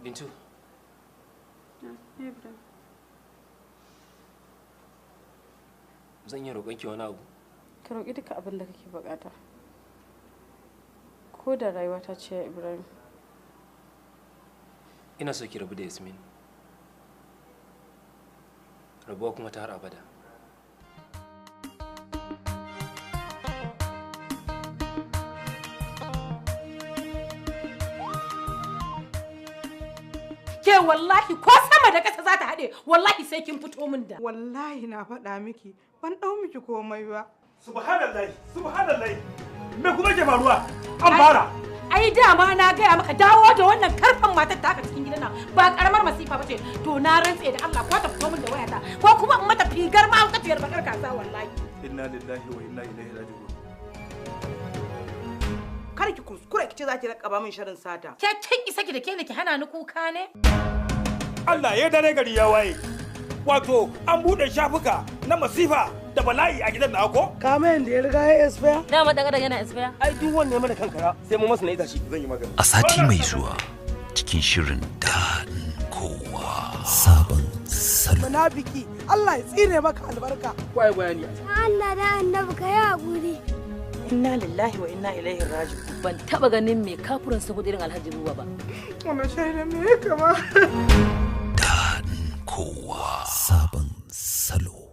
Bintu. Ibrahim. Zan iya roƙon ki wani abu? Ka roƙi duka abin da kake buƙata. Ko da rayuwa ta ce Ibrahim. Ina so ki rabu da Yasmin. Rabuwa kuma ta har abada. Ke wallahi ko sama da ƙasa za ta haɗe wallahi sai kin fito min da. Wallahi na faɗa miki ban ɗau miki komai ba. Subhanallahi, subhanallahi. Me kuma ke faruwa? An fara. Ai dama na gaya maka dawo da wannan karfan matar ta haka cikin gidan nan ba karamar masifa bace. To na rantse da Allah ko ta fito min da wayata ko kuma in mata figar ma haukaciyar bakar kasa wallahi. Inna lillahi wa inna ilaihi raji'un. Kar ki kuskure ki ce za ki rakaba min sharin sata. Ke kin isa ki da ke ne ki hana ni kuka ne? Allah ya dare gari ya waye. Wato an bude shafuka na masifa da bala'i a gidan na ko? Kama yanda ya riga ya expire. Dama dan adam yana expire. Ai duk wanda ya mana kankara sai mu masa na ita shi zan yi magana. A sati mai zuwa cikin shirin Dadin Kowa Sabon Salo. Munafiki Allah ya tsine maka albarka. Wai bayani. Allah da annabi ka yi haƙuri. Inna lillahi wa inna ilaihi raji'un. Ban taba ganin me kafurin saboda irin Alhaji Ruwa ba. Wannan shaida me ya kama? Dadin Kowa Sabon Salo.